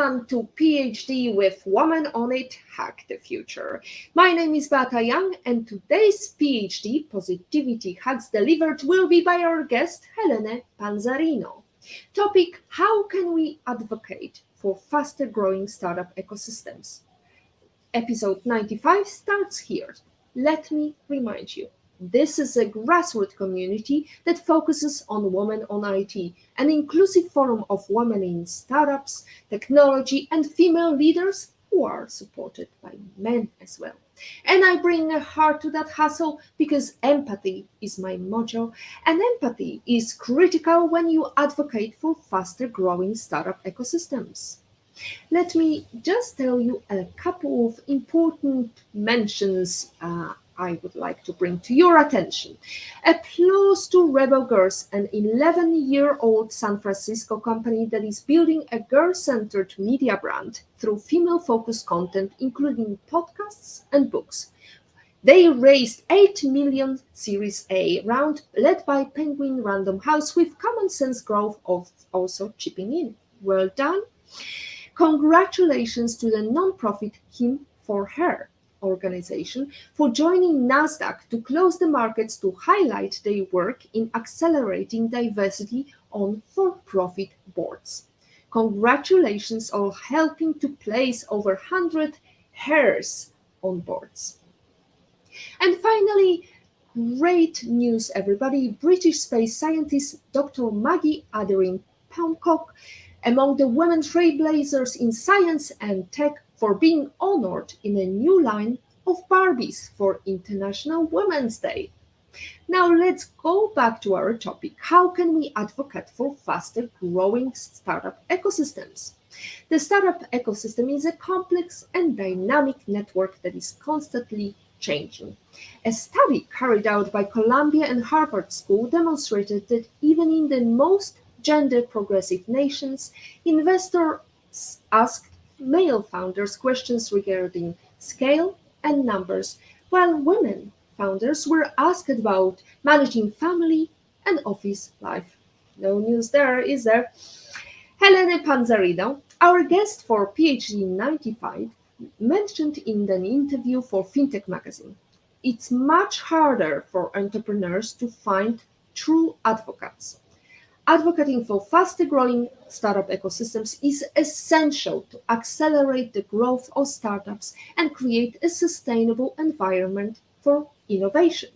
Welcome to PhD with Woman on It, Hack the Future. My name is Beata, and today's PhD, Positivity Hacks Delivered, will be by our guest, Helene Panzarino. Topic, how can we advocate for faster growing startup ecosystems? Episode 95 starts here. Let me remind you. This is a grassroots community that focuses on women on IT, an inclusive forum of women in startups, technology, and female leaders who are supported by men as well. And I bring a heart to that hustle because empathy is my motto, and empathy is critical when you advocate for faster growing startup ecosystems. Let me just tell you a couple of important mentions I would like to bring to your attention. Applause to Rebel Girls, an 11-year-old San Francisco company that is building a girl-centered media brand through female-focused content, including podcasts and books. They raised 8 million Series A round, led by Penguin Random House, with Common Sense Growth also chipping in. Well done. Congratulations to the nonprofit Him for Her organization for joining NASDAQ to close the markets to highlight their work in accelerating diversity on for-profit boards. Congratulations on helping to place over 100 hairs on boards. And finally, great news, everybody. British space scientist Dr. Maggie Aderin-Pocock, among the women trailblazers in science and tech, for being honored in a new line of Barbies for International Women's Day. Now let's go back to our topic. How can we advocate for faster growing startup ecosystems? The startup ecosystem is a complex and dynamic network that is constantly changing. A study carried out by Columbia and Harvard School demonstrated that even in the most gender progressive nations, investors asked male founders questions regarding scale and numbers, while women founders were asked about managing family and office life. No news there, is there? Helene Panzarino, our guest for PhD 95, mentioned in an interview for FinTech magazine, it's much harder for entrepreneurs to find true advocates. Advocating for faster growing startup ecosystems is essential to accelerate the growth of startups and create a sustainable environment for innovation.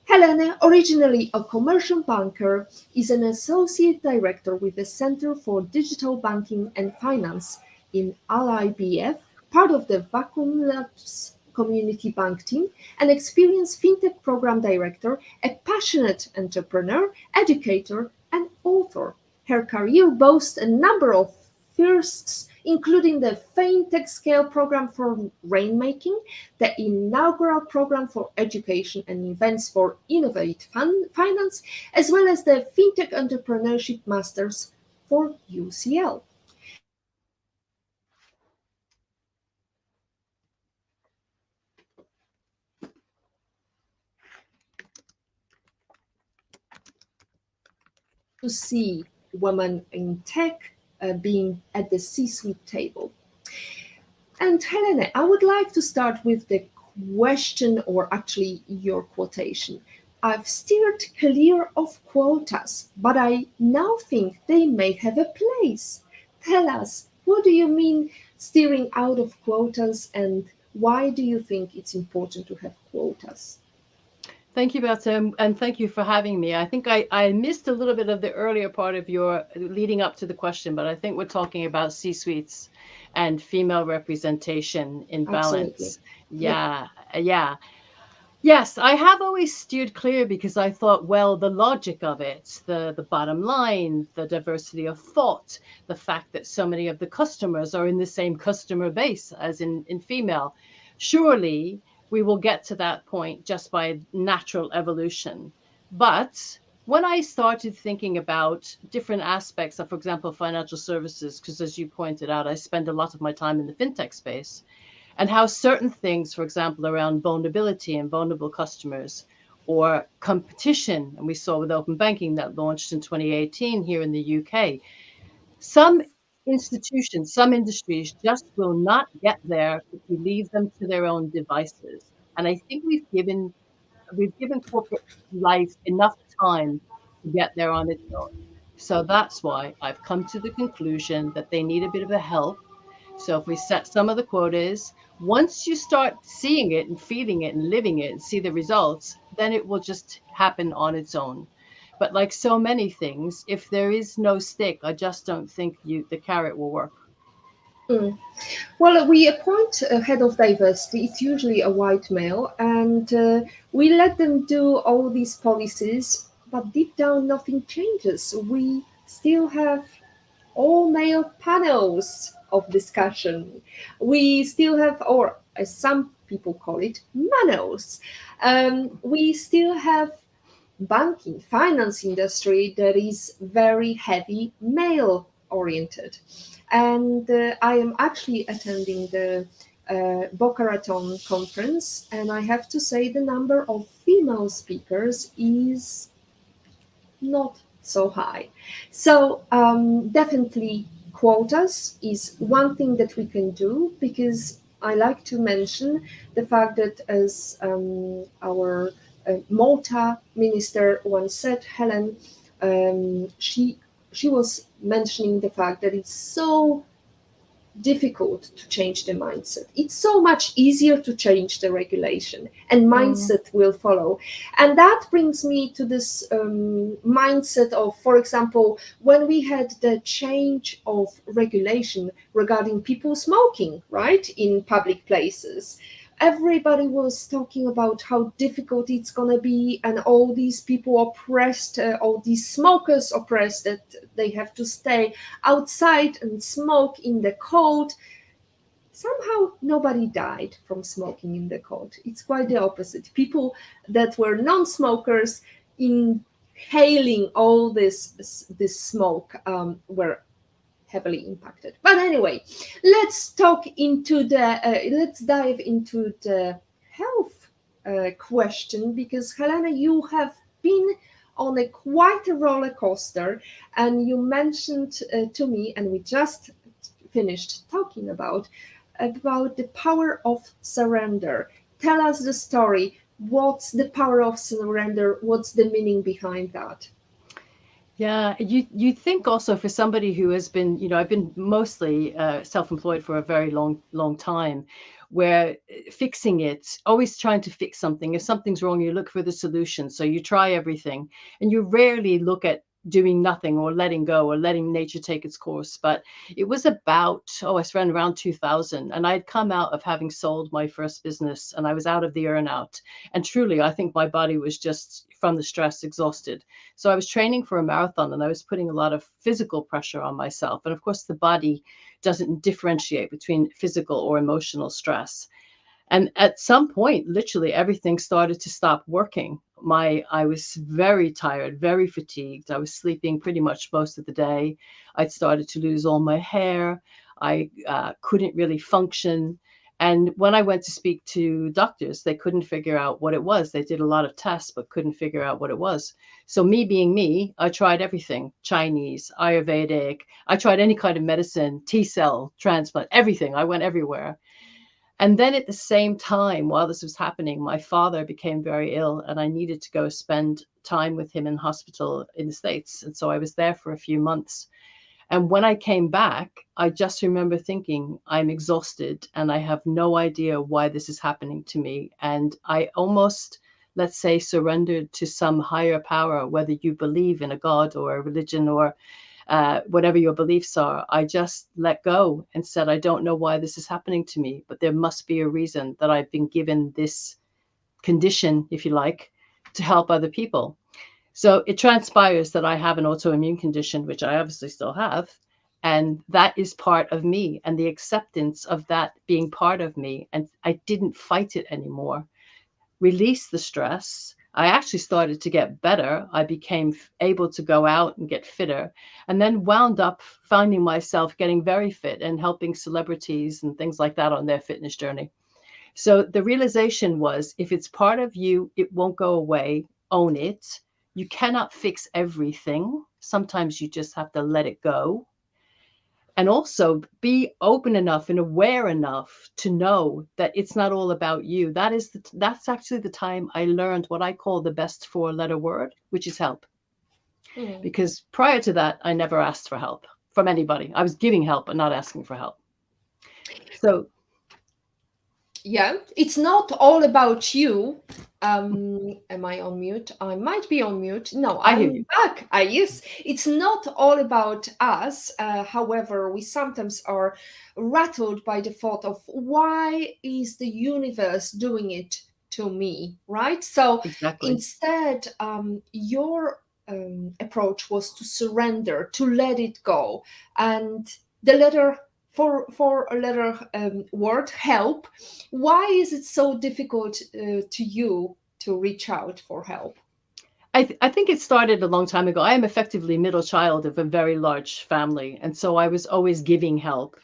Helene, originally a commercial banker, is an associate director with the Center for Digital Banking and Finance in LIBF, part of the Vacuumlabs Community Bank team, an experienced FinTech Programme Director, a passionate entrepreneur, educator, and author. Her career boasts a number of firsts, including the FinTech Scale Programme for Rainmaking, the Inaugural Programme for Education and Events for Innovate Finance, as well as the FinTech Entrepreneurship Masters for UCL. To see women in tech being at the C-suite table. And Helene, I would like to start with the question, or actually your quotation. I've steered clear of quotas, but I now think they may have a place. Tell us, what do you mean steering out of quotas, and why do you think it's important to have quotas? Thank you, Beata, and thank you for having me. I think I missed a little bit of the earlier part of your leading up to the question, but I think we're talking about C-suites and female representation in balance. Yeah. Yes, I have always steered clear because I thought, well, the logic of it, the bottom line, the diversity of thought, the fact that so many of the customers are in the same customer base as in female, surely we will get to that point just by natural evolution. But when I started thinking about different aspects of, for example, financial services, because as you pointed out, I spend a lot of my time in the fintech space, and how certain things, for example, around vulnerability and vulnerable customers, or competition, and we saw with open banking that launched in 2018 here in the UK, some institutions, some industries just will not get there if we leave them to their own devices. And I think we've given corporate life enough time to get there on its own. So that's why I've come to the conclusion that they need a bit of a help. So if we set some of the quotas, once you start seeing it and feeling it and living it and see the results, then it will just happen on its own. But like so many things, if there is no stick, I just don't think the carrot will work. Mm. Well, we appoint a head of diversity. It's usually a white male, and we let them do all these policies, but deep down, nothing changes. We still have all male panels of discussion. We still have, or as some people call it, manuals. We still have banking, finance industry that is very heavy male oriented. And I am actually attending the Boca Raton conference, and I have to say the number of female speakers is not so high. So definitely quotas is one thing that we can do, because I like to mention the fact that, as our Malta minister once said, Helen, she was mentioning the fact that it's so difficult to change the mindset. It's so much easier to change the regulation, and mindset will follow. And that brings me to this mindset of, for example, when we had the change of regulation regarding people smoking, right, in public places. Everybody was talking about how difficult it's going to be, and all these people oppressed, all these smokers oppressed, that they have to stay outside and smoke in the cold. Somehow nobody died from smoking in the cold. It's quite the opposite. People that were non-smokers, inhaling all this smoke, were heavily impacted. But anyway, let's dive into the health question, because Helena, you have been on quite a roller coaster, and you mentioned to me, and we just finished talking about the power of surrender. Tell us the story. What's the power of surrender? What's the meaning behind that? Yeah, you think also for somebody who has been, I've been mostly self-employed for a very long time, where fixing it, always trying to fix something. If something's wrong, you look for the solution. So you try everything, and you rarely look at doing nothing or letting go or letting nature take its course. But it was about, I spent around 2000, and I'd come out of having sold my first business, and I was out of the earnout. And truly, I think my body was just from the stress exhausted. So I was training for a marathon, and I was putting a lot of physical pressure on myself. And of course, the body doesn't differentiate between physical or emotional stress. And at some point, literally everything started to stop working. I was very tired, very fatigued. I was sleeping pretty much most of the day. I'd started to lose all my hair. I couldn't really function. And when I went to speak to doctors, they couldn't figure out what it was. They did a lot of tests, but couldn't figure out what it was. So me being me, I tried everything: Chinese, Ayurvedic. I tried any kind of medicine, T-cell transplant, everything. I went everywhere. And then at the same time, while this was happening, my father became very ill, and I needed to go spend time with him in hospital in the States. And so I was there for a few months. And when I came back, I just remember thinking, I'm exhausted and I have no idea why this is happening to me. And I almost, let's say, surrendered to some higher power, whether you believe in a God or a religion or whatever your beliefs are. I just let go and said, I don't know why this is happening to me, but there must be a reason that I've been given this condition, if you like, to help other people. So it transpires that I have an autoimmune condition, which I obviously still have. And that is part of me, and the acceptance of that being part of me. And I didn't fight it anymore. Release the stress. I actually started to get better. I became able to go out and get fitter, and then wound up finding myself getting very fit and helping celebrities and things like that on their fitness journey. So the realization was, if it's part of you, it won't go away. Own it. You cannot fix everything. Sometimes you just have to let it go. And also be open enough and aware enough to know that it's not all about you. That's actually the time I learned what I call the best 4-letter word, which is help. Because prior to that, I never asked for help from anybody. I was giving help, but not asking for help. So yeah, it's not all about you. Am I on mute? I might be on mute. No, I hear I'm you. back. Yes, it's not all about us. However, we sometimes are rattled by the thought of why is the universe doing it to me, right? So Exactly. instead, your approach was to surrender, to let it go, and the letter for a letter word help. Why is it so difficult to you to reach out for help? I think it started a long time ago. I am effectively middle child of a very large family. And so I was always giving help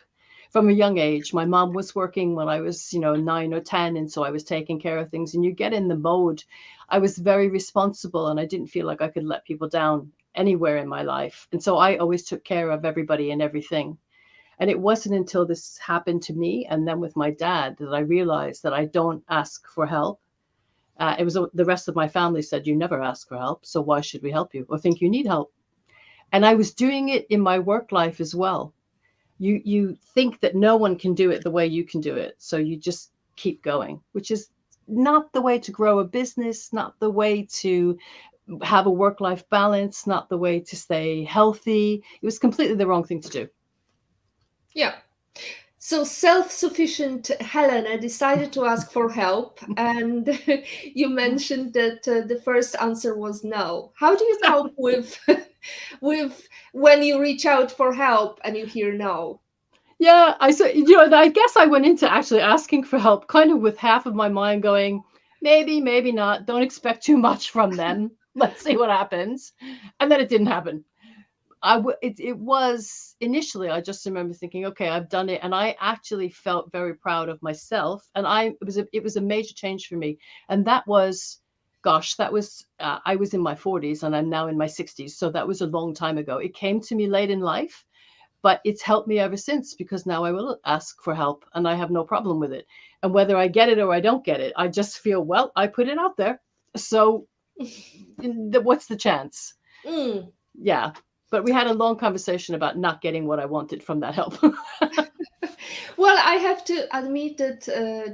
from a young age. My mom was working when I was, 9 or 10. And so I was taking care of things. And you get in the mode. I was very responsible and I didn't feel like I could let people down anywhere in my life. And so I always took care of everybody and everything. And it wasn't until this happened to me and then with my dad that I realized that I don't ask for help. It was the rest of my family said, you never ask for help. So why should we help you or think you need help? And I was doing it in my work life as well. You think that no one can do it the way you can do it. So you just keep going, which is not the way to grow a business, not the way to have a work-life balance, not the way to stay healthy. It was completely the wrong thing to do. Yeah. So self-sufficient Helena decided to ask for help, and you mentioned that the first answer was no. How do you cope with with when you reach out for help and you hear no? Yeah, I guess I went into actually asking for help kind of with half of my mind going, maybe not. Don't expect too much from them. Let's see what happens. And then it didn't happen. It was initially, I just remember thinking, okay, I've done it. And I actually felt very proud of myself. And it was a major change for me. And that was, gosh, I was in my 40s and I'm now in my 60s. So that was a long time ago. It came to me late in life, but it's helped me ever since because now I will ask for help and I have no problem with it. And whether I get it or I don't get it, I just feel, well, I put it out there. So what's the chance? Yeah. But we had a long conversation about not getting what I wanted from that help. Well, I have to admit that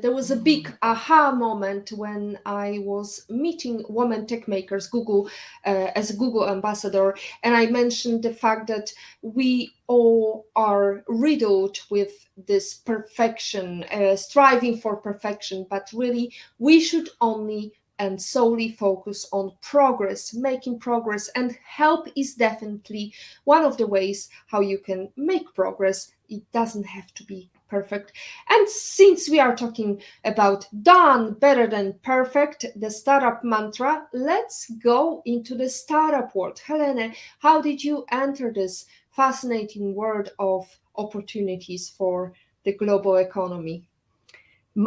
there was a big aha moment when I was meeting women tech makers, Google, as a Google ambassador, and I mentioned the fact that we all are riddled with this perfection, striving for perfection, but really we should only and solely focus on progress, making progress, and help is definitely one of the ways how you can make progress. It doesn't have to be perfect. And since we are talking about done better than perfect, the startup mantra, let's go into the startup world. Helene, how did you enter this fascinating world of opportunities for the global economy?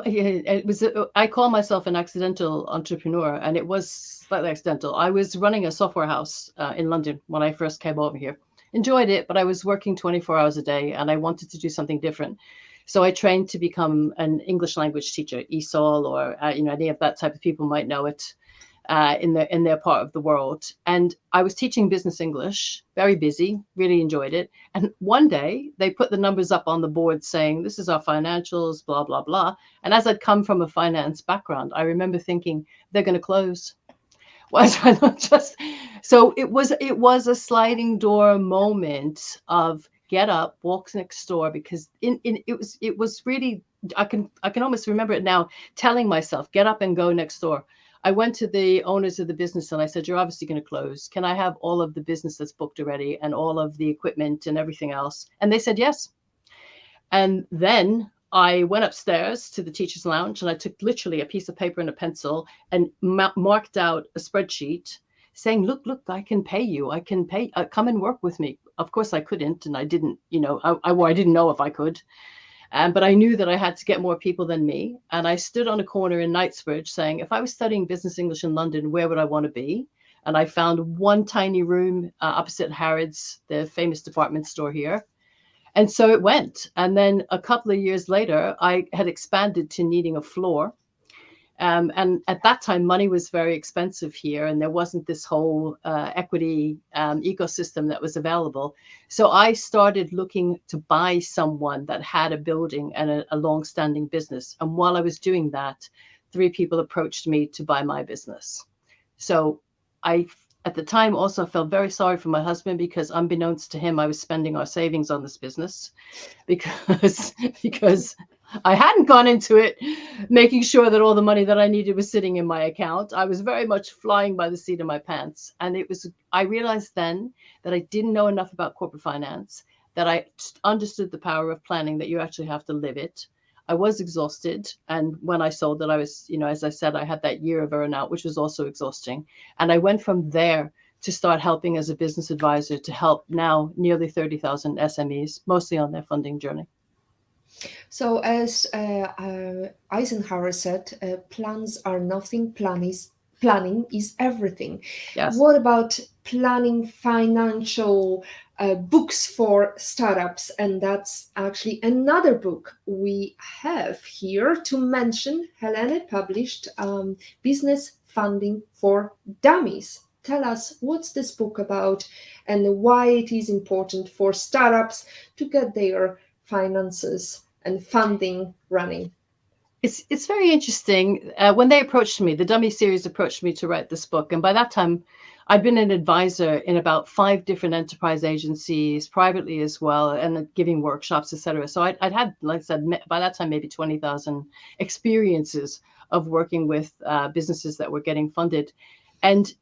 It was, I call myself an accidental entrepreneur, and it was slightly accidental. I was running a software house in London when I first came over here. Enjoyed it, but I was working 24 hours a day and I wanted to do something different. So I trained to become an English language teacher, ESOL, or any of that type of people might know it in their part of the world. And I was teaching business English, very busy, really enjoyed it. And one day they put the numbers up on the board saying, this is our financials, blah, blah, blah. And as I'd come from a finance background, I remember thinking, they're going to close. So it was a sliding door moment of get up, walk next door, because it was really, I can almost remember it now, telling myself, get up and go next door. I went to the owners of the business and I said, you're obviously going to close. Can I have all of the business that's booked already and all of the equipment and everything else? And they said yes. And then I went upstairs to the teacher's lounge and I took literally a piece of paper and a pencil and marked out a spreadsheet saying, look, I can pay you. I can pay, come and work with me. Of course I couldn't. And I didn't, I didn't know if I could. But I knew that I had to get more people than me. And I stood on a corner in Knightsbridge saying, if I was studying business English in London, where would I want to be? And I found one tiny room opposite Harrods, the famous department store here. And so it went. And then a couple of years later, I had expanded to needing a floor. And at that time, money was very expensive here, and there wasn't this whole equity ecosystem that was available. So I started looking to buy someone that had a building and a long-standing business. And while I was doing that, 3 people approached me to buy my business. So I, at the time, also felt very sorry for my husband, because unbeknownst to him, I was spending our savings on this business because I hadn't gone into it making sure that all the money that I needed was sitting in my account. I was very much flying by the seat of my pants. And I realized then that I didn't know enough about corporate finance, that I understood the power of planning, that you actually have to live it. I was exhausted. And when I sold it, I was, as I said, I had that year of burnout, which was also exhausting. And I went from there to start helping as a business advisor to help now nearly 30,000 SMEs, mostly on their funding journey. So, as Eisenhower said, plans are nothing, planning is everything. Yes. What about planning financial books for startups? And that's actually another book we have here to mention. Helene published Business Funding for Dummies. Tell us, what's this book about and why it is important for startups to get their finances and funding running? It's very interesting. When they approached me, the Dummy series approached me to write this book. And by that time, I'd been an advisor in about 5 different enterprise agencies, privately as well, and giving workshops, etc. So I'd had, like I said, by that time, maybe 20,000 experiences of working with businesses that were getting funded. And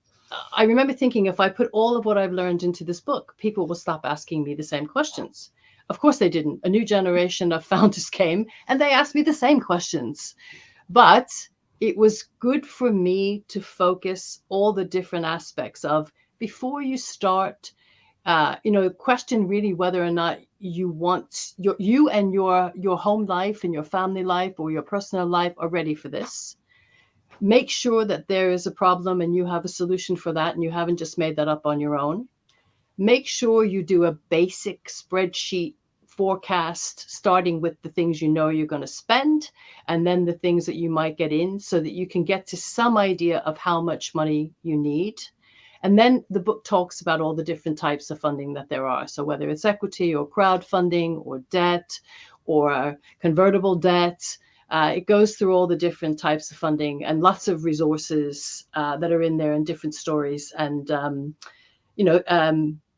I remember thinking, if I put all of what I've learned into this book, people will stop asking me the same questions. Of course they didn't. A new generation of founders came and they asked me the same questions. But it was good for me to focus all the different aspects of, before you start, question really whether or not you want you and your home life and your family life or your personal life are ready for this. Make sure that there is a problem and you have a solution for that and you haven't just made that up on your own. Make sure you do a basic spreadsheet forecast, starting with the things you're going to spend and then the things that you might get in, so that you can get to some idea of how much money you need. And then the book talks about all the different types of funding that there are. So whether it's equity or crowdfunding or debt or convertible debt, it goes through all the different types of funding and lots of resources that are in there and different stories. And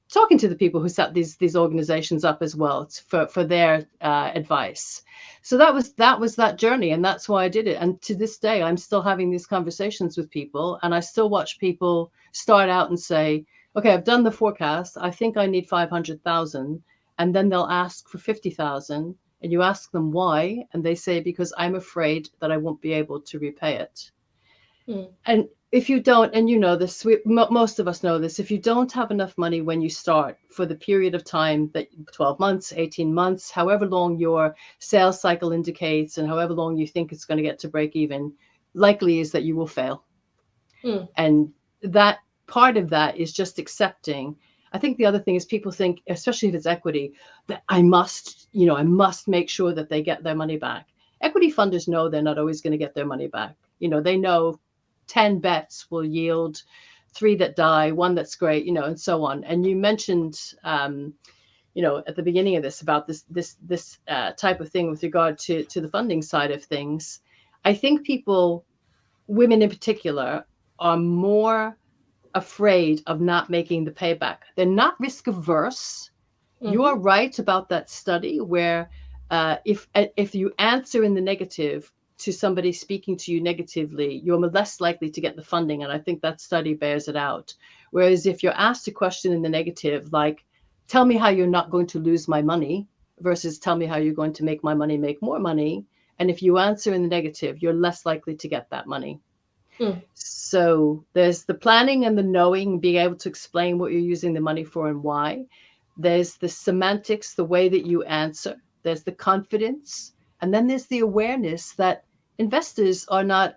talking to the people who set these organizations up as well for their advice. So that was that journey, and that's why I did it. And to this day, I'm still having these conversations with people, and I still watch people start out and say, "Okay, I've done the forecast. I think I need 500,000," and then they'll ask for 50,000, and you ask them why, and they say, "Because I'm afraid that I won't be able to repay it." And if you don't, and you know this, most of us know this, if you don't have enough money when you start for the period of time, that 12 months, 18 months, however long your sales cycle indicates and however long you think it's going to get to break even, likely is that you will fail. And that part of that is just accepting. I think the other thing is, people think, especially if it's equity, that I must make sure that they get their money back. Equity funders know they're not always going to get their money back. They know 10 bets will yield 3 that die, 1 that's great, and so on. And you mentioned, at the beginning of this about this type of thing with regard to the funding side of things. I think people, women in particular, are more afraid of not making the payback. They're not risk averse. You are right about that study where if you answer in the negative to somebody speaking to you negatively, you're less likely to get the funding. And I think that study bears it out. Whereas if you're asked a question in the negative, like, tell me how you're not going to lose my money, versus tell me how you're going to make my money make more money. And if you answer in the negative, you're less likely to get that money. So there's the planning and the knowing, being able to explain what you're using the money for and why. There's the semantics, the way that you answer. There's the confidence. And then there's the awareness that investors are not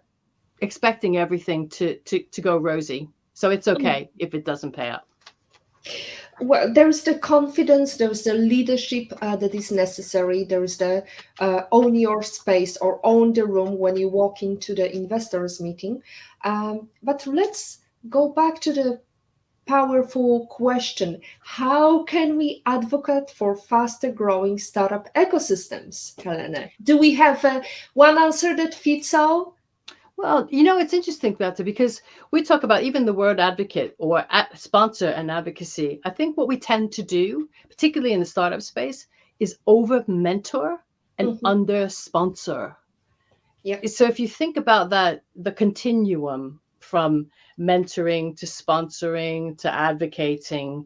expecting everything to go rosy. So it's okay if it doesn't pay out. Well, there's the confidence, there's the leadership that is necessary, there's the own your space or own the room when you walk into the investors meeting. But let's go back to the powerful question: how can we advocate for faster growing startup ecosystems, Helena? Do we have one answer that fits all? Well, it's interesting, Beata, because we talk about even the word advocate or sponsor and advocacy. I think what we tend to do, particularly in the startup space, is over mentor and Mhm. under sponsor. Yeah. So if you think about that, the continuum from mentoring to sponsoring to advocating,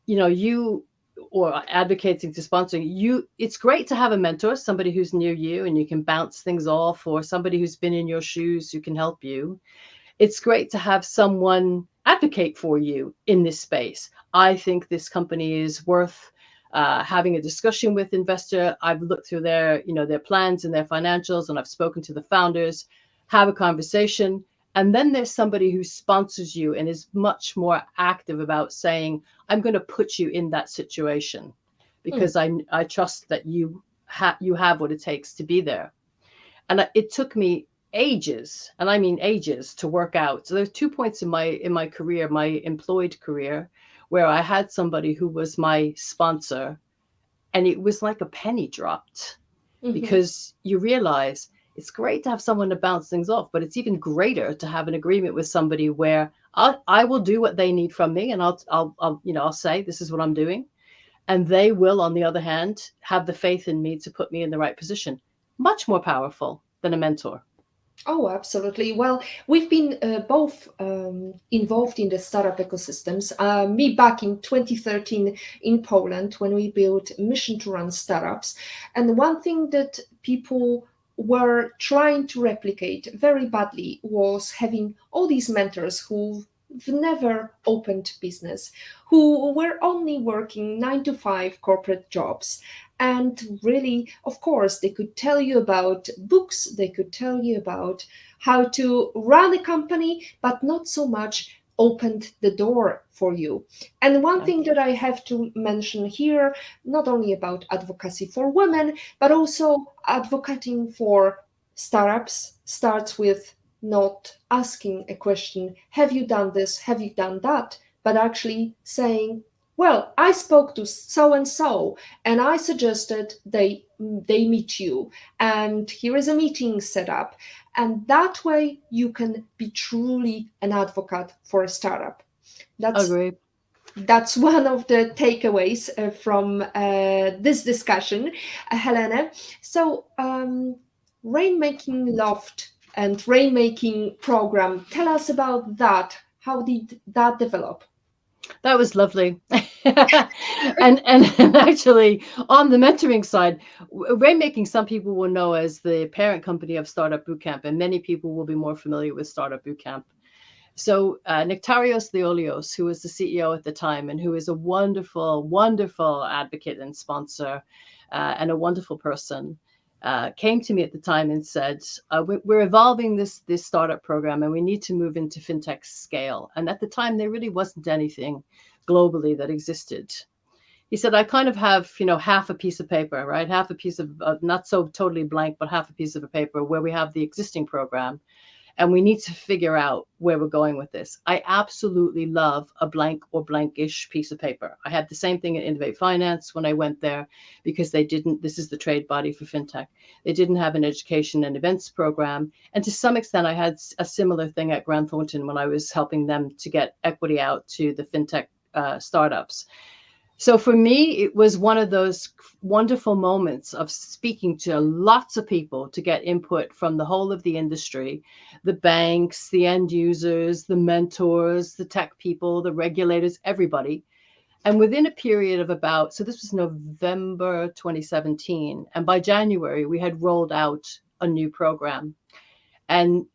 you or advocating to sponsoring you, it's great to have a mentor, somebody who's near you and you can bounce things off, or somebody who's been in your shoes who can help you. It's great to have someone advocate for you in this space. I think this company is worth having a discussion with investor. I've looked through their plans and their financials, and I've spoken to the founders. Have a conversation, and then there's somebody who sponsors you and is much more active about saying, "I'm going to put you in that situation Hmm. because I trust that you have what it takes to be there." And it took me ages, and I mean ages, to work out. So there's 2 points in my career, my employed career, where I had somebody who was my sponsor, and it was like a penny dropped, Mhm. because you realize it's great to have someone to bounce things off, but it's even greater to have an agreement with somebody where I will do what they need from me, and I'll say this is what I'm doing, and they will, on the other hand, have the faith in me to put me in the right position. Much more powerful than a mentor. Oh, absolutely. Well, we've been both involved in the startup ecosystems. Me back in 2013 in Poland when we built Mission to Run startups. And one thing that people were trying to replicate very badly was having all these mentors who've never opened business, who were only working 9 to 5 corporate jobs. And really, of course, they could tell you about books, they could tell you about how to run a company, but not so much opened the door for you. And one Yeah. thing that I have to mention here, not only about advocacy for women, but also advocating for startups, starts with not asking a question, have you done this, have you done that, but actually saying, well, I spoke to so and so, and I suggested they meet you, and here is a meeting set up, and that way you can be truly an advocate for a startup. That's Agree. that's one of the takeaways from this discussion, Helena. So, Rainmaking Loft and Rainmaking program. Tell us about that. How did that develop? That was lovely. And actually, on the mentoring side, Rainmaking, some people will know as the parent company of Startup Bootcamp, and many people will be more familiar with Startup Bootcamp. So Nectarios Theolios, who was the CEO at the time and who is a wonderful, wonderful advocate and sponsor, and a wonderful person, came to me at the time and said, we're evolving this startup program, and we need to move into FinTech Scale. And at the time, there really wasn't anything globally that existed. He said, I kind of have, half a piece of paper, right? Half a piece of, not so totally blank, but half a piece of a paper where we have the existing program, and we need to figure out where we're going with this. I absolutely love a blank or blankish piece of paper. I had the same thing at Innovate Finance when I went there, because this is the trade body for FinTech. They didn't have an education and events program. And to some extent, I had a similar thing at Grant Thornton when I was helping them to get equity out to the FinTech startups. So for me, it was one of those wonderful moments of speaking to lots of people to get input from the whole of the industry, the banks, the end users, the mentors, the tech people, the regulators, everybody. And within a period of so this was November 2017. And by January, we had rolled out a new program. And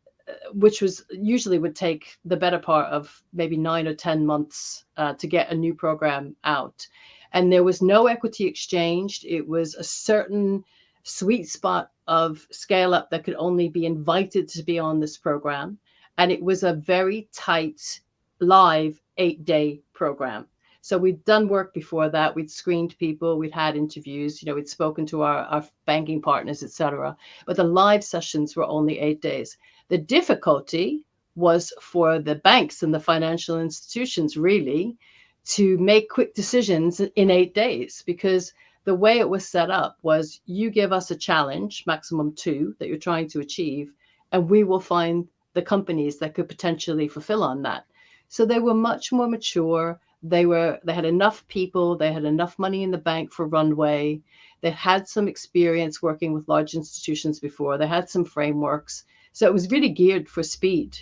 which was usually would take the better part of maybe 9 or 10 months to get a new program out. And there was no equity exchanged. It was a certain sweet spot of scale up that could only be invited to be on this program. And it was a very tight, live 8-day program. So we'd done work before that. We'd screened people. We'd had interviews. We'd spoken to our banking partners, etc. But the live sessions were only 8 days. The difficulty was for the banks and the financial institutions really to make quick decisions in 8 days, because the way it was set up was you give us a challenge, maximum 2, that you're trying to achieve, and we will find the companies that could potentially fulfill on that. So they were much more mature. They had enough people. They had enough money in the bank for runway. They had some experience working with large institutions before. They had some frameworks. So it was really geared for speed.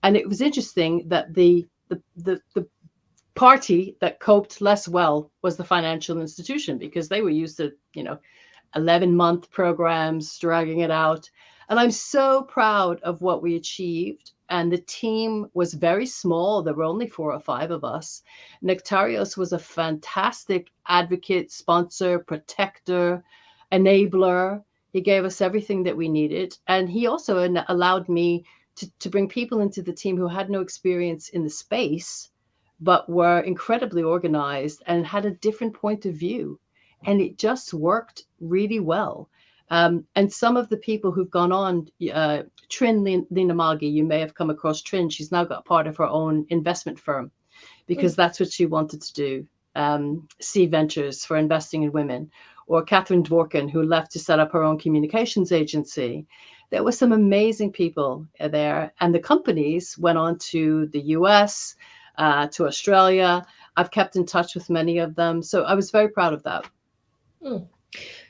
And it was interesting that the party that coped less well was the financial institution, because they were used to 11-month programs, dragging it out. And I'm so proud of what we achieved. And the team was very small. There were only 4 or 5 of us. Nectarios was a fantastic advocate, sponsor, protector, enabler. He gave us everything that we needed. And he also allowed me to bring people into the team who had no experience in the space, but were incredibly organized and had a different point of view. And it just worked really well. And some of the people who've gone on, Trin Linamagi, you may have come across Trin. She's now got part of her own investment firm, because that's what she wanted to do. C Ventures for investing in women. Or Catherine Dworkin, who left to set up her own communications agency. There were some amazing people there. And the companies went on to the US, to Australia. I've kept in touch with many of them. So I was very proud of that.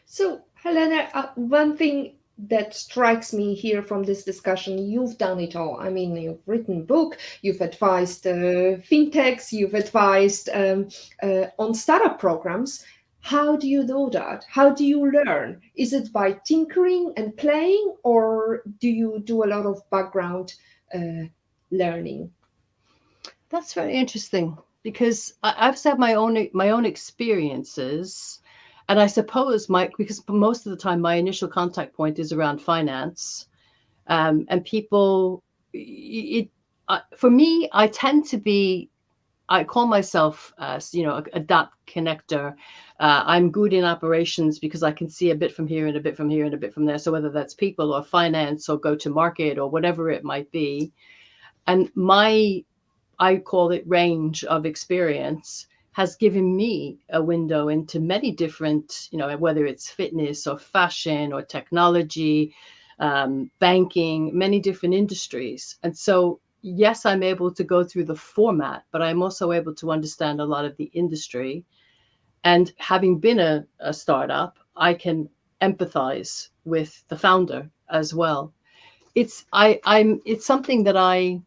So, Helene, one thing that strikes me here from this discussion, you've done it all. I mean, you've written a book, you've advised fintechs, you've advised on startup programs. How do you do that? How do you learn? Is it by tinkering and playing, or do you do a lot of background learning? That's very interesting, because I've had my own experiences, and I suppose because most of the time my initial contact point is around finance, and people. For me, I tend to be. I call myself, a dot connector. I'm good in operations because I can see a bit from here and a bit from here and a bit from there. So whether that's people or finance or go to market or whatever it might be, and I call it range of experience has given me a window into many different, whether it's fitness or fashion or technology, banking, many different industries. And so, yes, I'm able to go through the format, but I'm also able to understand a lot of the industry. And having been a startup, I can empathize with the founder as well. It's something that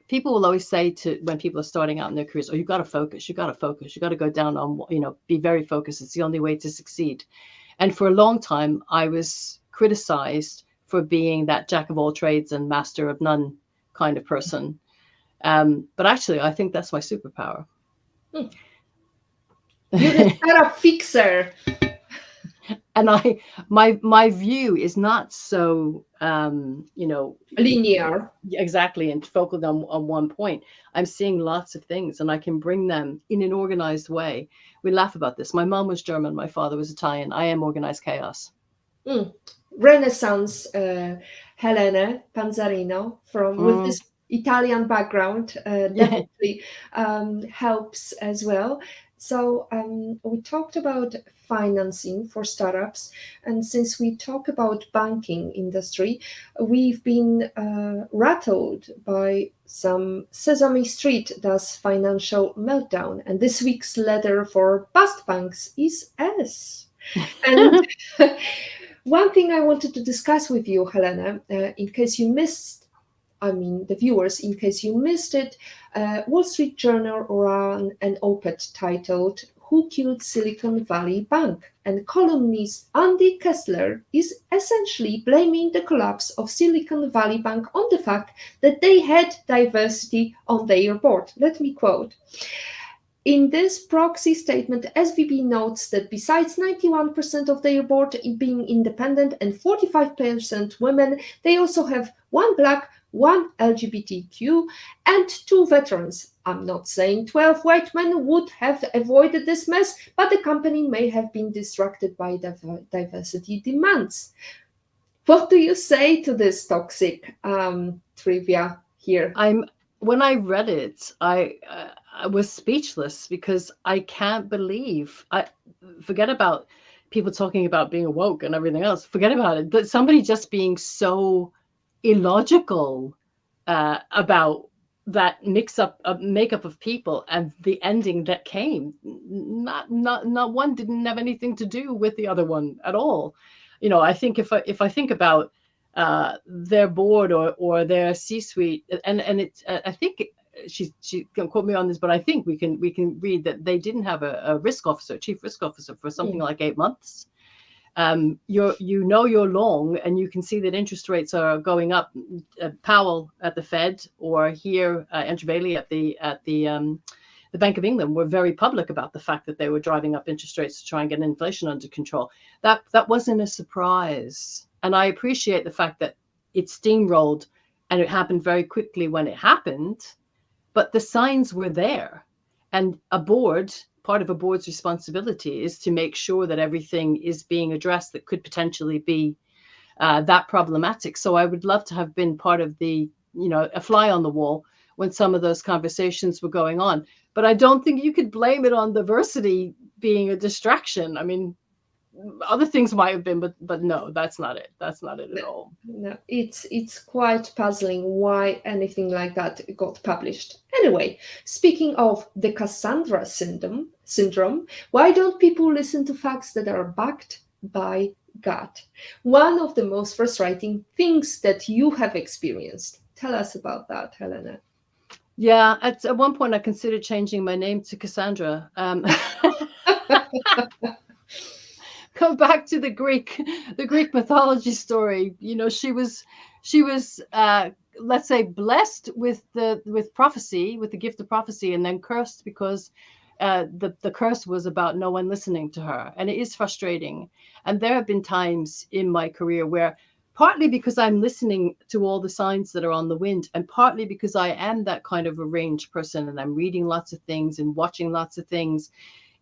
people will always say to when people are starting out in their careers, you got to focus, you got to go down on, be very focused. It's the only way to succeed. And for a long time, I was criticized for being that jack of all trades and master of none kind of person. But actually, I think that's my superpower. You're a startup fixer. And my view is not so, linear. Exactly, and focused on one point. I'm seeing lots of things, and I can bring them in an organized way. We laugh about this. My mom was German. My father was Italian. I am organized chaos. Renaissance Helene Panzarino with this Italian background definitely helps as well. So we talked about financing for startups, and since we talk about banking industry, we've been rattled by some Sesame Street does financial meltdown, and this week's letter for bust banks is S. And one thing I wanted to discuss with you, Helene, in case you missed, the viewers, in case you missed it, Wall Street Journal ran an op-ed titled "Who Killed Silicon Valley Bank?" And columnist Andy Kessler is essentially blaming the collapse of Silicon Valley Bank on the fact that they had diversity on their board. Let me quote. In this proxy statement, SVB notes that besides 91% of their board being independent and 45% women, they also have 1 Black, 1 LGBTQ, and 2 veterans. I'm not saying 12 white men would have avoided this mess, but the company may have been distracted by diversity demands. What do you say to this toxic trivia here? When I read it, I was speechless because I can't believe. Forget about people talking about being woke and everything else. Forget about it. That somebody just being so illogical about that makeup of people and the ending that came. Not one didn't have anything to do with the other one at all. I think if I think about their board or their C-suite, and it's I think she can quote me on this, but I think we can read that they didn't have a chief risk officer for something like 8 months. You're long, and you can see that interest rates are going up. Powell at the Fed, or here Andrew Bailey at the Bank of England, were very public about the fact that they were driving up interest rates to try and get inflation under control. That wasn't a surprise, and I appreciate the fact that it steamrolled and it happened very quickly when it happened. But the signs were there, and part of a board's responsibility is to make sure that everything is being addressed that could potentially be that problematic. So I would love to have been part of a fly on the wall when some of those conversations were going on. But I don't think you could blame it on diversity being a distraction. I mean, other things might have been, but no, that's not it. That's not it at all. No, it's quite puzzling why anything like that got published. Anyway, speaking of the Cassandra syndrome, why don't people listen to facts that are backed by gut? One of the most frustrating things that you have experienced. Tell us about that, Helene. Yeah, at one point I considered changing my name to Cassandra. Go back to the Greek mythology story. She was let's say blessed with prophecy, with the gift of prophecy, and then cursed because the curse was about no one listening to her. And it is frustrating. And there have been times in my career where, partly because I'm listening to all the signs that are on the wind, and partly because I am that kind of a range person and I'm reading lots of things and watching lots of things.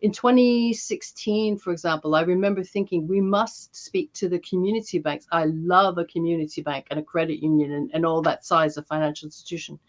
In 2016, for example, I remember thinking we must speak to the community banks. I love a community bank and a credit union and all that size of financial institution.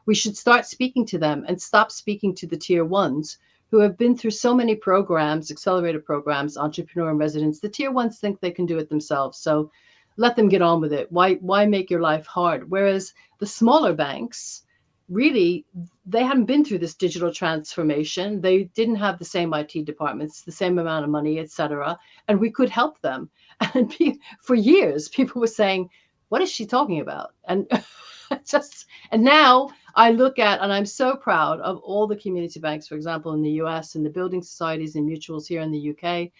We should start speaking to them and stop speaking to the tier ones who have been through so many programs, accelerator programs, entrepreneur in residence. The tier ones think they can do it themselves. So let them get on with it. Why make your life hard? Whereas the smaller banks, really, they hadn't been through this digital transformation. They didn't have the same IT departments, the same amount of money, etc. And we could help them. And for years, people were saying, what is she talking about? And and now I look at, and I'm so proud of all the community banks, for example, in the US, and the building societies and mutuals here in the UK,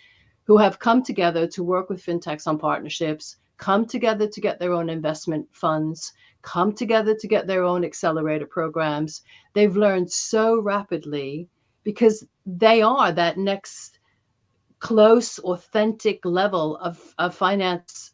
who have come together to work with fintechs on partnerships, come together to get their own investment funds, come together to get their own accelerator programs. They've learned so rapidly because they are that next close, authentic level of finance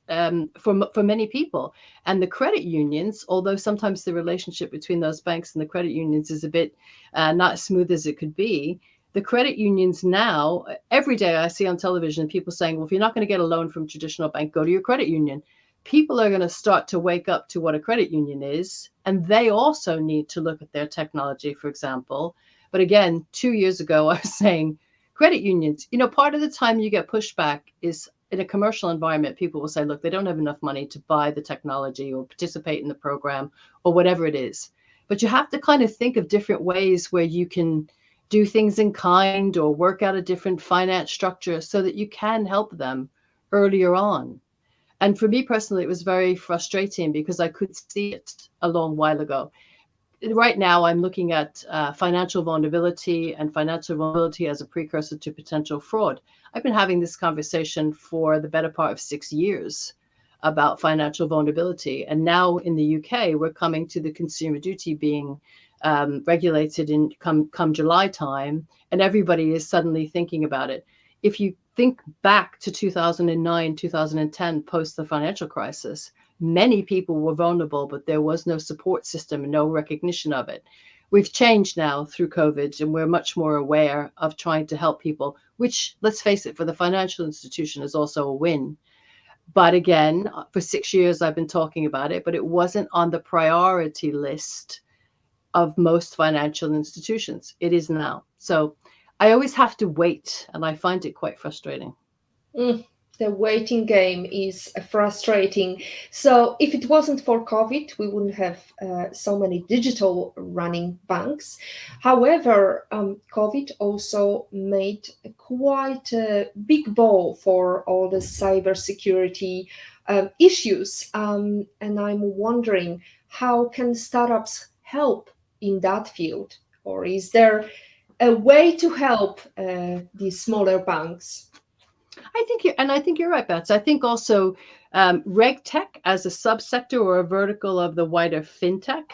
for many people. And the credit unions, although sometimes the relationship between those banks and the credit unions is a bit not as smooth as it could be, the credit unions now, every day I see on television people saying, well, if you're not going to get a loan from a traditional bank, go to your credit union. People are going to start to wake up to what a credit union is, and they also need to look at their technology, for example. But again, 2 years ago, I was saying credit unions, part of the time you get pushback is in a commercial environment. People will say, look, they don't have enough money to buy the technology or participate in the program or whatever it is. But you have to kind of think of different ways where you can do things in kind or work out a different finance structure so that you can help them earlier on. And for me personally, it was very frustrating because I could see it a long while ago. Right now, I'm looking at financial vulnerability and financial vulnerability as a precursor to potential fraud. I've been having this conversation for the better part of 6 years about financial vulnerability. And now in the UK, we're coming to the consumer duty being regulated in come July time, and everybody is suddenly thinking about it. If you think back to 2009, 2010, post the financial crisis, many people were vulnerable, but there was no support system and no recognition of it. We've changed now through COVID, and we're much more aware of trying to help people, which, let's face it, for the financial institution is also a win. But again, for 6 years, I've been talking about it, but it wasn't on the priority list of most financial institutions. It is now. So I always have to wait, and I find it quite frustrating. The waiting game is frustrating. So, if it wasn't for COVID, we wouldn't have so many digital running banks. However, COVID also made quite a big blow for all the cybersecurity issues. And I'm wondering, how can startups help in that field? Or is there a way to help these smaller banks? I think you're right, Bets. I think also RegTech as a subsector or a vertical of the wider FinTech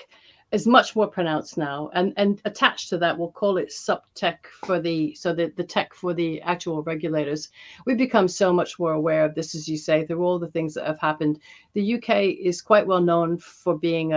is much more pronounced now. And attached to that, we'll call it subtech for the tech for the actual regulators. We've become so much more aware of this, as you say, through all the things that have happened. The UK is quite well known for being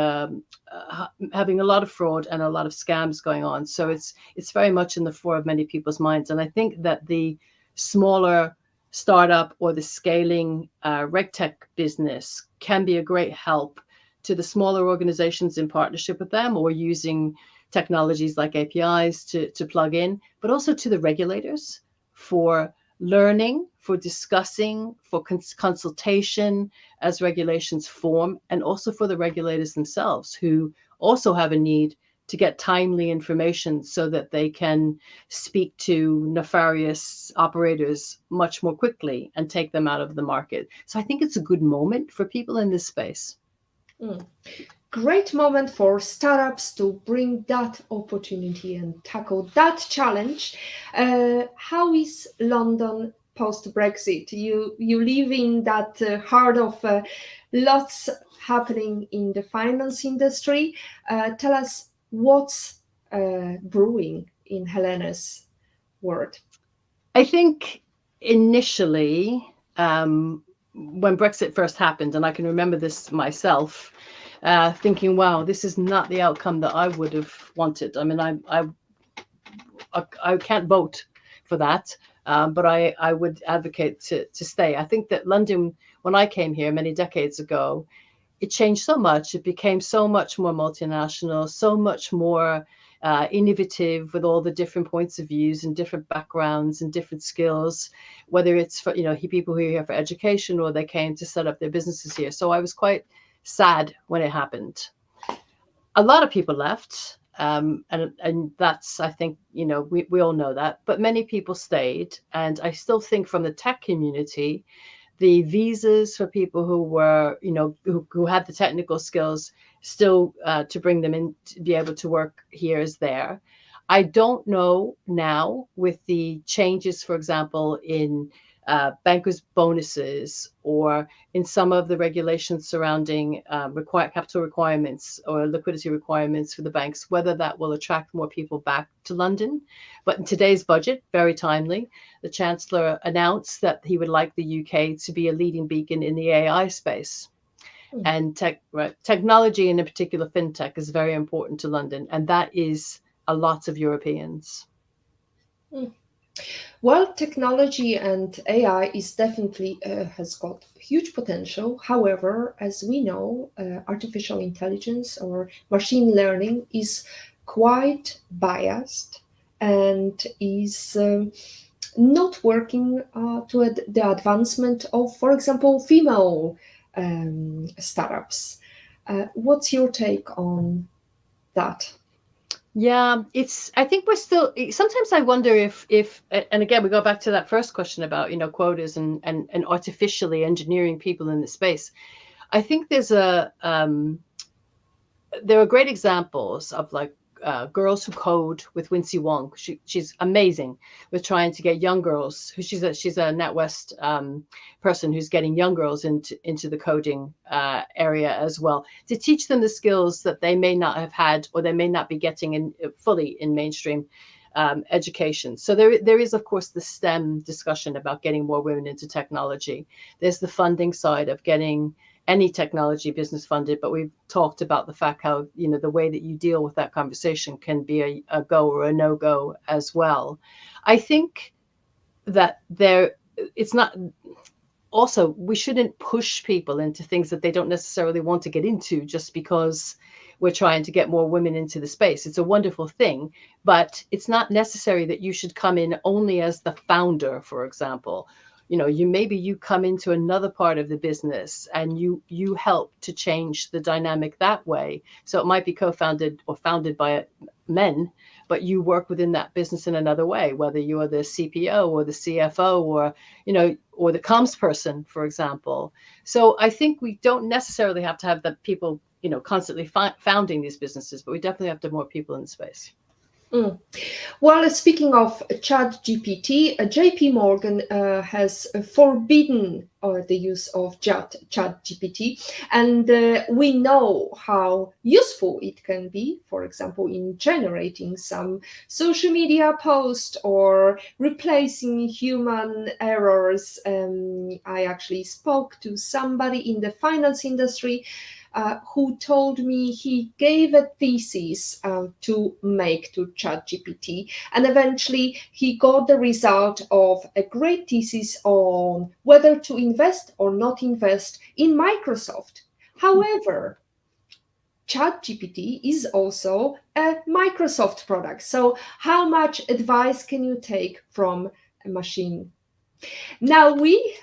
having a lot of fraud and a lot of scams going on. So it's very much in the fore of many people's minds. And I think that the smaller startup or the scaling RegTech business can be a great help to the smaller organizations in partnership with them, or using technologies like APIs to plug in, but also to the regulators for learning, for discussing, for consultation as regulations form, and also for the regulators themselves, who also have a need to get timely information so that they can speak to nefarious operators much more quickly and take them out of the market. So I think it's a good moment for people in this space. Great moment for startups to bring that opportunity and tackle that challenge. How is London post-Brexit? You live in that heart of lots happening in the finance industry. Tell us what's brewing in Helene's world. I think initially, when Brexit first happened, and I can remember this myself, thinking, wow, this is not the outcome that I would have wanted. I mean, I can't vote for that, but I would advocate to stay. I think that London, when I came here many decades ago, it changed so much. It became so much more multinational, so much more innovative, with all the different points of views and different backgrounds and different skills, whether it's for people who are here for education or they came to set up their businesses here. So I was quite sad when it happened. A lot of people left, and that's, I think, we all know that, but many people stayed. And I still think from the tech community, the visas for people who were, who had the technical skills still to bring them in to be able to work here is there. I don't know now with the changes, for example, in bankers' bonuses, or in some of the regulations surrounding capital requirements or liquidity requirements for the banks, whether that will attract more people back to London. But in today's budget, very timely, the Chancellor announced that he would like the UK to be a leading beacon in the AI space. And technology, and in particular FinTech, is very important to London, and that is a lot of Europeans. Well, technology and AI is definitely has got huge potential. However, as we know, artificial intelligence or machine learning is quite biased and is not working to the advancement of, for example, female startups. What's your take on that? Yeah, I think we're still, sometimes I wonder if, and again, we go back to that first question about, quotas and artificially engineering people in the space. I think there are great examples of girls who code with Wincy Wong. She's amazing with trying to get young girls, she's a NatWest person who's getting young girls into the coding area as well, to teach them the skills that they may not have had, or they may not be getting fully in mainstream education. So there is, of course, the STEM discussion about getting more women into technology. There's the funding side of getting any technology business funded, but we've talked about the fact how, the way that you deal with that conversation can be a go or a no-go as well. I think that it's not, also, we shouldn't push people into things that they don't necessarily want to get into just because we're trying to get more women into the space. It's a wonderful thing, but it's not necessary that you should come in only as the founder, for example. You come into another part of the business and you help to change the dynamic that way. So it might be co-founded or founded by men, but you work within that business in another way, whether you're the CPO or the CFO or the comms person, for example. So I think we don't necessarily have to have the people, constantly founding these businesses, but we definitely have to have more people in the space. Well, speaking of ChatGPT, JP Morgan has forbidden the use of ChatGPT, and we know how useful it can be, for example, in generating some social media post or replacing human errors. I actually spoke to somebody in the finance industry who told me he gave a thesis to make to ChatGPT, and eventually he got the result of a great thesis on whether to invest or not invest in Microsoft. However, ChatGPT is also a Microsoft product. So how much advice can you take from a machine? Now we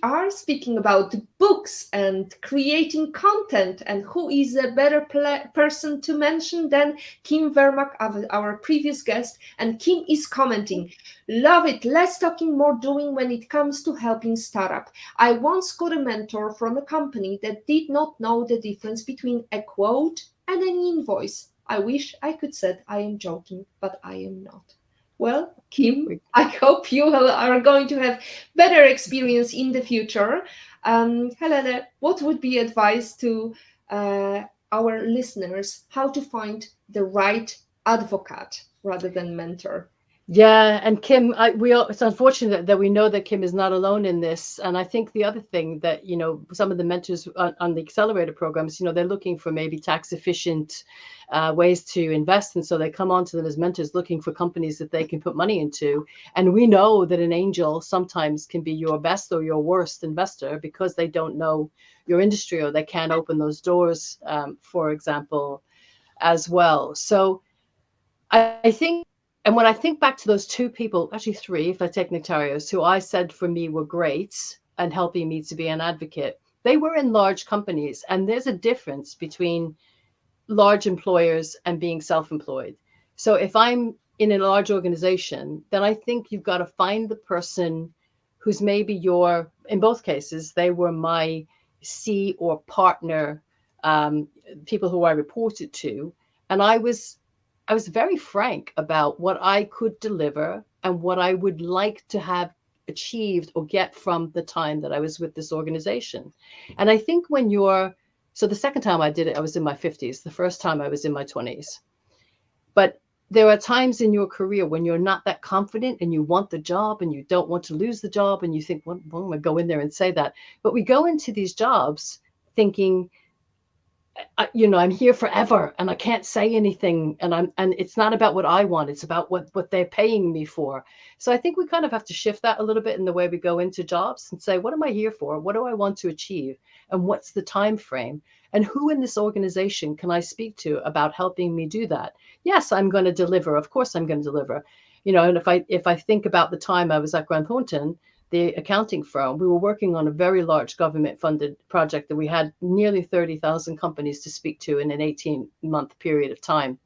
are speaking about books and creating content, and who is a better person to mention than Kim Vermak, our previous guest. And Kim is commenting, love it, less talking, more doing when it comes to helping startup. I once got a mentor from a company that did not know the difference between a quote and an invoice. I wish I could say I am joking, but I am not. Well, Kim, I hope you are going to have better experience in the future. Helene, what would be advice to our listeners how to find the right advocate rather than mentor? Yeah, and Kim, it's unfortunate that we know that Kim is not alone in this. And I think the other thing that, some of the mentors on the accelerator programs, they're looking for maybe tax efficient ways to invest. And so they come on to them as mentors looking for companies that they can put money into. And we know that an angel sometimes can be your best or your worst investor because they don't know your industry or they can't open those doors, for example, as well. So I think, and when I think back to those two people, actually three, if I take Nectarios, who I said for me were great and helping me to be an advocate, they were in large companies. And there's a difference between large employers and being self-employed. So if I'm in a large organization, then I think you've got to find the person who's maybe in both cases, they were my C or partner, people who I reported to. And I was very frank about what I could deliver and what I would like to have achieved or get from the time that I was with this organization. And I think so the second time I did it, I was in my 50s. The first time I was in my 20s. But there are times in your career when you're not that confident and you want the job and you don't want to lose the job and you think, well, I'm going to go in there and say that. But we go into these jobs thinking, I'm here forever and I can't say anything. And it's not about what I want. It's about what they're paying me for. So I think we kind of have to shift that a little bit in the way we go into jobs and say, what am I here for? What do I want to achieve? And what's the time frame? And who in this organization can I speak to about helping me do that? Yes, I'm going to deliver. Of course I'm going to deliver. And if I think about the time I was at Grant Thornton, the accounting firm, we were working on a very large government-funded project that we had nearly 30,000 companies to speak to in an 18-month period of time.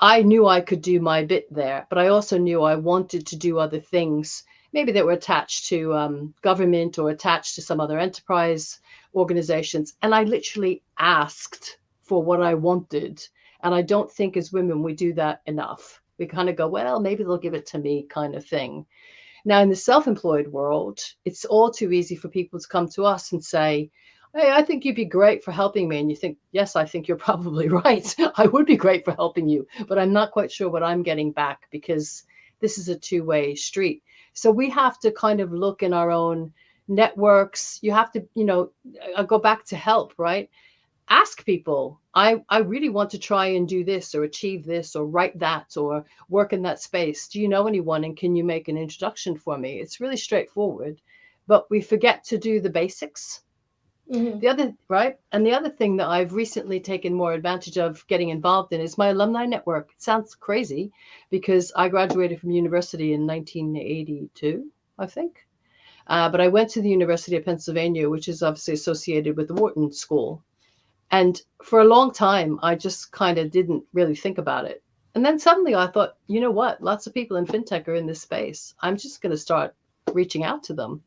I knew I could do my bit there, but I also knew I wanted to do other things, maybe that were attached to government or attached to some other enterprise organizations. And I literally asked for what I wanted. And I don't think as women we do that enough. We kind of go, well, maybe they'll give it to me kind of thing. Now, in the self-employed world, it's all too easy for people to come to us and say, hey, I think you'd be great for helping me. And you think, yes, I think you're probably right. I would be great for helping you, but I'm not quite sure what I'm getting back because this is a two-way street. So we have to kind of look in our own networks. You have to, go back to help, right? Ask people, I really want to try and do this or achieve this or write that or work in that space. Do you know anyone, and can you make an introduction for me? It's really straightforward, but we forget to do the basics. Mhm. The other thing that I've recently taken more advantage of getting involved in is my alumni network. It sounds crazy because I graduated from university in 1982, I think. But I went to the University of Pennsylvania, which is obviously associated with the Wharton School. And for a long time, I just kind of didn't really think about it. And then suddenly I thought, you know what? Lots of people in FinTech are in this space. I'm just going to start reaching out to them.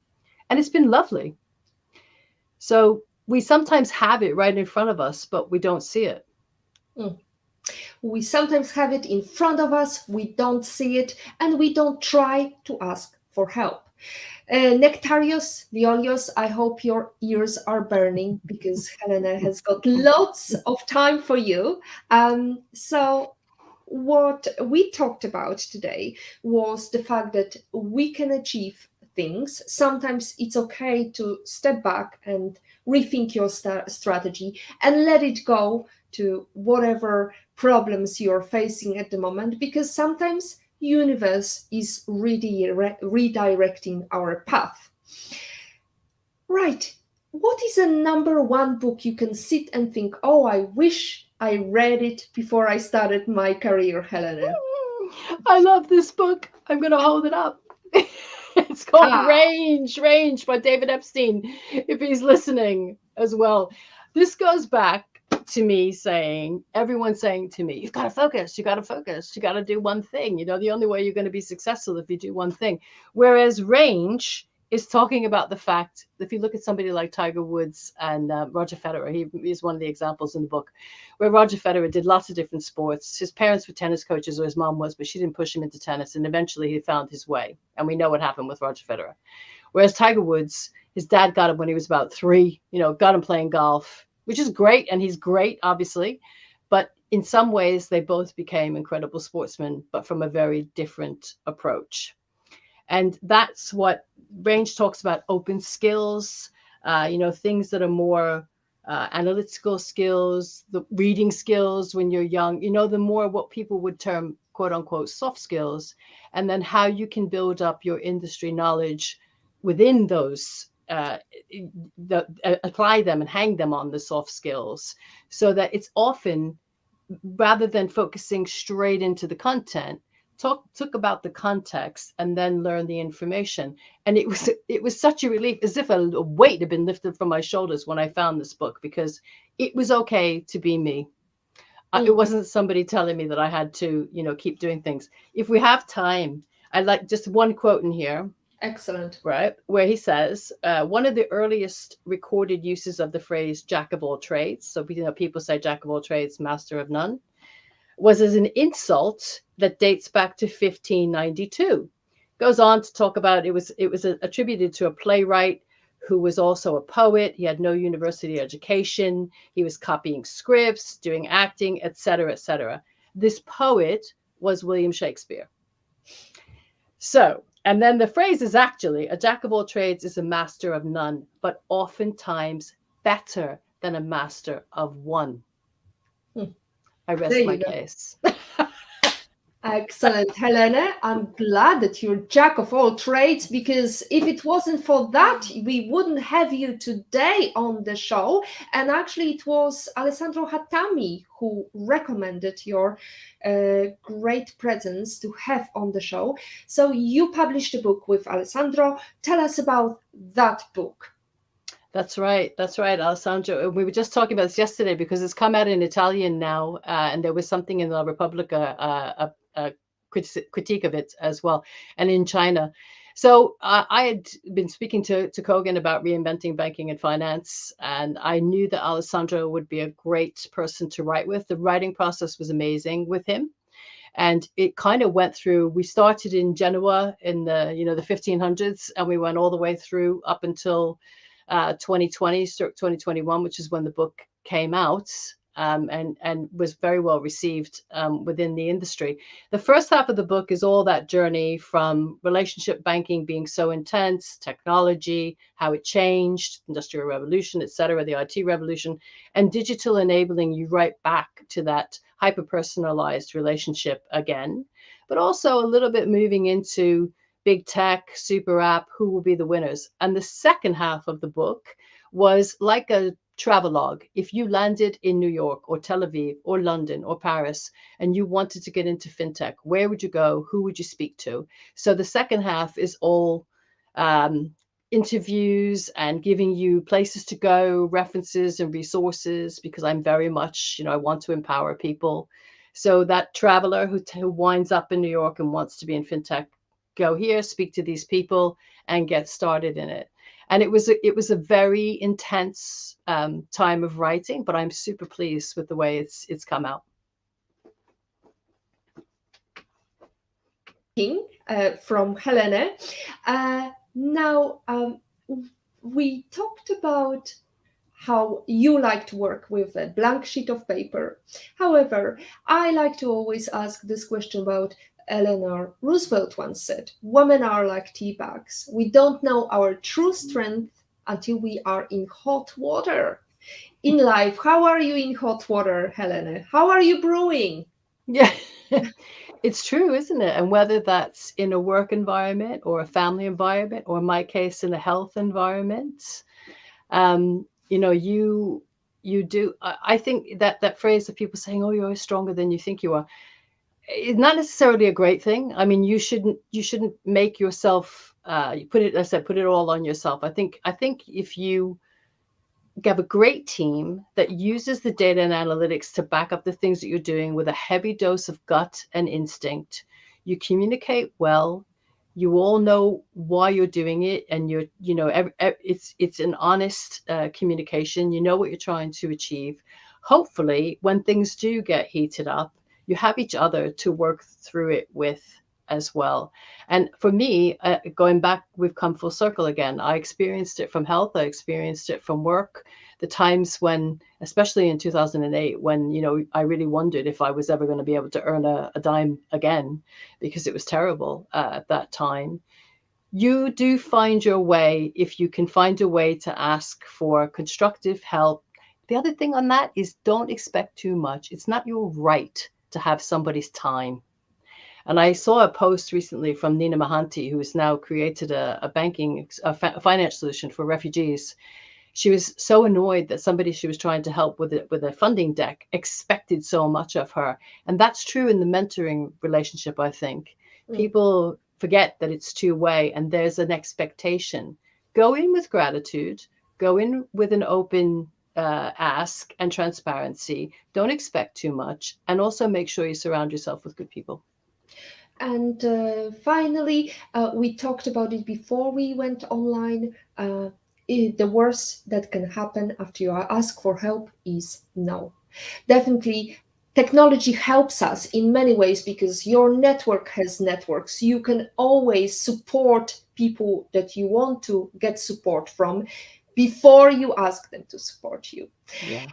And it's been lovely. So we sometimes have it right in front of us, but we don't see it. We sometimes have it in front of us, we don't see it, and we don't try to ask for help. Nectarios, Violios, I hope your ears are burning because Helena has got lots of time for you. So what we talked about today was the fact that we can achieve things. Sometimes it's okay to step back and rethink your strategy and let it go to whatever problems you're facing at the moment, because sometimes universe is redirecting our path. Right. What is a number one book you can sit and think, oh, I wish I read it before I started my career, Helena? I love this book. I'm going to hold it up. It's called Range by David Epstein, if he's listening as well. This goes back to me saying, everyone's saying to me, you've got to focus, you got to do one thing. The only way you're going to be successful if you do one thing. Whereas Range is talking about the fact that if you look at somebody like Tiger Woods and Roger Federer, he is one of the examples in the book, where Roger Federer did lots of different sports. His parents were tennis coaches, or his mom was, but she didn't push him into tennis. And eventually he found his way. And we know what happened with Roger Federer. Whereas Tiger Woods, his dad got him when he was about 3, got him playing golf, which is great. And he's great, obviously. But in some ways, they both became incredible sportsmen, but from a very different approach. And that's what Range talks about: open skills, things that are more analytical skills, the reading skills when you're young, the more what people would term, quote unquote, soft skills, and then how you can build up your industry knowledge within those, apply them and hang them on the soft skills, so that it's often, rather than focusing straight into the content, talk about the context and then learn the information. And it was such a relief, as if a weight had been lifted from my shoulders when I found this book, because it was okay to be me. It wasn't somebody telling me that I had to, keep doing things. If we have time, I'd like just one quote in here. Excellent. Right, where he says, one of the earliest recorded uses of the phrase jack of all trades, so people say jack of all trades, master of none, was as an insult that dates back to 1592. Goes on to talk about it was attributed to a playwright who was also a poet. He had no university education. He was copying scripts, doing acting, etc., etc. This poet was William Shakespeare. So, and then the phrase is actually, a jack of all trades is a master of none, but oftentimes better than a master of one. I rest my case. Excellent, Helena. I'm glad that you're jack of all trades, because if it wasn't for that, we wouldn't have you today on the show. And actually, it was Alessandro Hattami who recommended your great presence to have on the show. So you published a book with Alessandro. Tell us about that book. That's right, Alessandro. We were just talking about this yesterday because it's come out in Italian now, and there was something in La Repubblica, a critique of it as well, and in China. So I had been speaking to Kogan about reinventing banking and finance, and I knew that Alessandro would be a great person to write with. The writing process was amazing with him. And it kind of went through, we started in Genoa in the 1500s, and we went all the way through up until 2020, 2021, which is when the book came out. and was very well received within the industry. The first half of the book is all that journey from relationship banking being so intense, technology, how it changed, industrial revolution, etc., the IT revolution, and digital enabling you right back to that hyper-personalized relationship again, but also a little bit moving into big tech, super app, who will be the winners. And the second half of the book was like a travelogue. If you landed in New York or Tel Aviv or London or Paris and you wanted to get into fintech, where would you go? Who would you speak to? So the second half is all interviews and giving you places to go, references and resources, because I'm very much, I want to empower people. So that traveler who winds up in New York and wants to be in fintech, go here, speak to these people, and get started in it. And it was a very intense time of writing, but I'm super pleased with the way it's come out. From Helene. Now, we talked about how you like to work with a blank sheet of paper. However, I like to always ask this question about Eleanor Roosevelt once said, "Women are like tea bags. We don't know our true strength until we are in hot water." In life, how are you in hot water, Helene? How are you brewing? Yeah, it's true, isn't it? And whether that's in a work environment or a family environment, or in my case, in a health environment, you do. I think that phrase of people saying, "Oh, you're stronger than you think you are," it's not necessarily a great thing. I mean, you shouldn't make yourself put it all on yourself. I think if you have a great team that uses the data and analytics to back up the things that you're doing with a heavy dose of gut and instinct, you communicate well, you all know why you're doing it, and it's an honest communication. You know what you're trying to achieve. Hopefully, when things do get heated up, you have each other to work through it with as well. And for me, going back, we've come full circle again. I experienced it from health. I experienced it from work. The times when, especially in 2008, when, I really wondered if I was ever going to be able to earn a dime again, because it was terrible at that time. You do find your way if you can find a way to ask for constructive help. The other thing on that is, don't expect too much. It's not your right to have somebody's time. And I saw a post recently from Nina Mahanti, who has now created a finance solution for refugees. She was so annoyed that somebody she was trying to help with a funding deck expected so much of her. And that's true in the mentoring relationship, I think. People forget that it's two-way and there's an expectation. Go in with gratitude, go in with an open ask and transparency. Don't expect too much. And also make sure you surround yourself with good people. And finally, we talked about it before we went online. The worst that can happen after you ask for help is no. Definitely, technology helps us in many ways because your network has networks. You can always support people that you want to get support from before you ask them to support you. Yeah.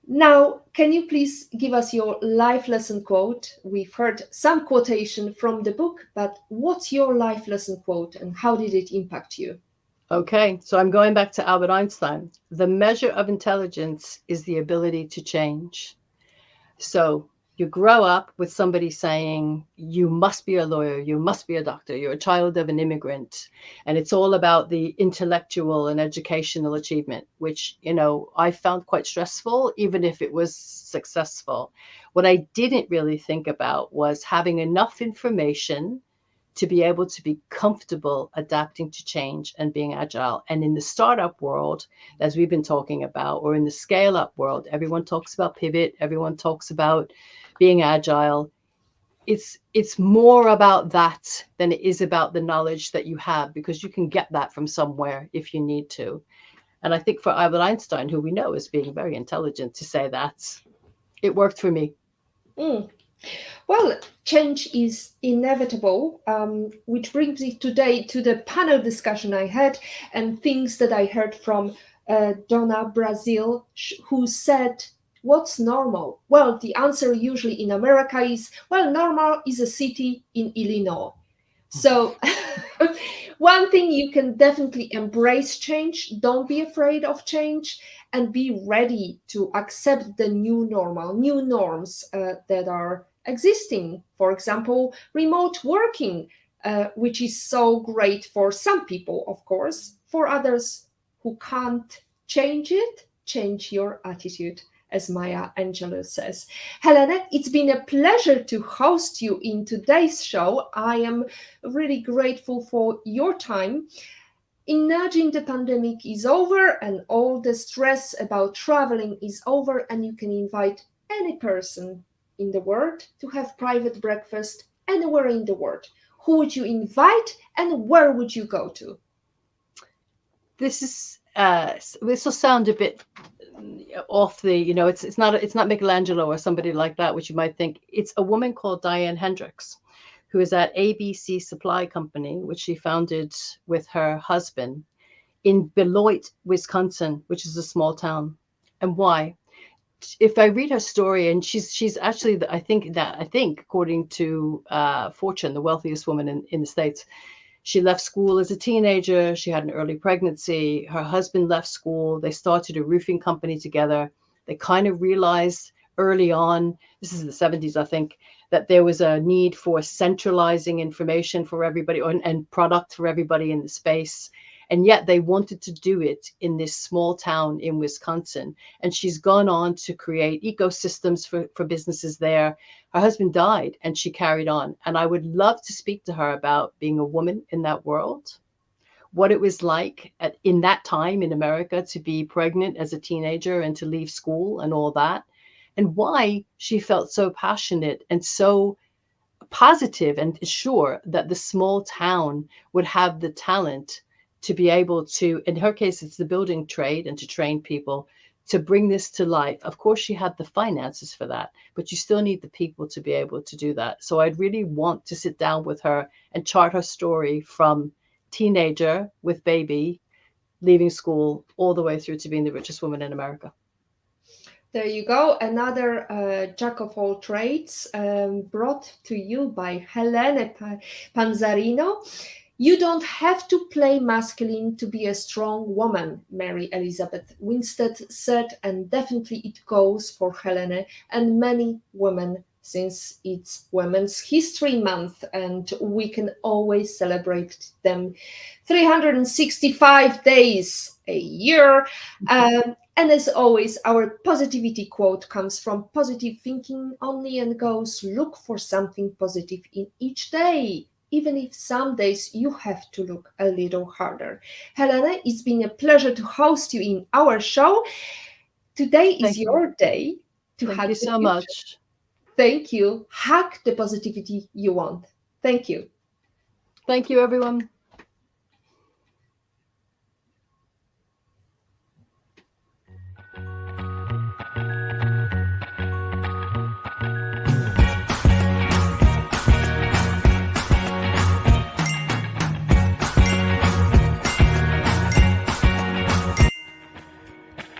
Now, can you please give us your life lesson quote? We've heard some quotation from the book, but what's your life lesson quote and how did it impact you? Okay, so I'm going back to Albert Einstein. The measure of intelligence is the ability to change. So you grow up with somebody saying, you must be a lawyer, you must be a doctor, you're a child of an immigrant. And it's all about the intellectual and educational achievement, which, I found quite stressful, even if it was successful. What I didn't really think about was having enough information to be able to be comfortable adapting to change and being agile. And in the startup world, as we've been talking about, or in the scale up world, everyone talks about pivot, everyone talks about being agile. It's more about that than it is about the knowledge that you have, because you can get that from somewhere if you need to. And I think for Albert Einstein, who we know as being very intelligent, to say that, it worked for me. Well, change is inevitable, which brings me today to the panel discussion I had and things that I heard from Donna Brazil, who said, What's normal? Well, the answer usually in America is, well, normal is a city in Illinois. So one thing you can definitely embrace change, don't be afraid of change, and be ready to accept the new normal, new norms that are existing. For example, remote working, which is so great for some people, of course. For others who can't change it, change your attitude, as Maya Angelou says. Helene, it's been a pleasure to host you in today's show. I am really grateful for your time. Imagine the pandemic is over and all the stress about traveling is over, and you can invite any person in the world to have private breakfast anywhere in the world. Who would you invite and where would you go to? This will sound a bit off the, it's not Michelangelo or somebody like that, which you might think. It's a woman called Diane Hendricks, who is at ABC Supply Company, which she founded with her husband in Beloit, Wisconsin, which is a small town. And why? If I read her story, and she's actually, I think according to Fortune, the wealthiest woman in the States. She left school as a teenager. She had an early pregnancy. Her husband left school. They started a roofing company together. They kind of realized early on, this is the 70s, I think, that there was a need for centralizing information for everybody and product for everybody in the space. And yet they wanted to do it in this small town in Wisconsin. And she's gone on to create ecosystems for businesses there. Her husband died and she carried on. And I would love to speak to her about being a woman in that world, what it was like in that time in America to be pregnant as a teenager and to leave school and all that, and why she felt so passionate and so positive and sure that the small town would have the talent to be able to, in her case, it's the building trade and to train people to bring this to life. Of course, she had the finances for that, but you still need the people to be able to do that. So I'd really want to sit down with her and chart her story from teenager with baby, leaving school, all the way through to being the richest woman in America. There you go, another jack of all trades brought to you by Helene Panzarino. You don't have to play masculine to be a strong woman, Mary Elizabeth Winstead said, and definitely it goes for Helene and many women, since it's Women's History Month and we can always celebrate them 365 days a year. And as always, our positivity quote comes from Positive Thinking Only and goes, look for something positive in each day, even if some days you have to look a little harder. Helene, it's been a pleasure to host you in our show. Today is your day to Thank hack you the so future. much. Thank you. Hack the positivity you want. Thank you. Thank you, everyone.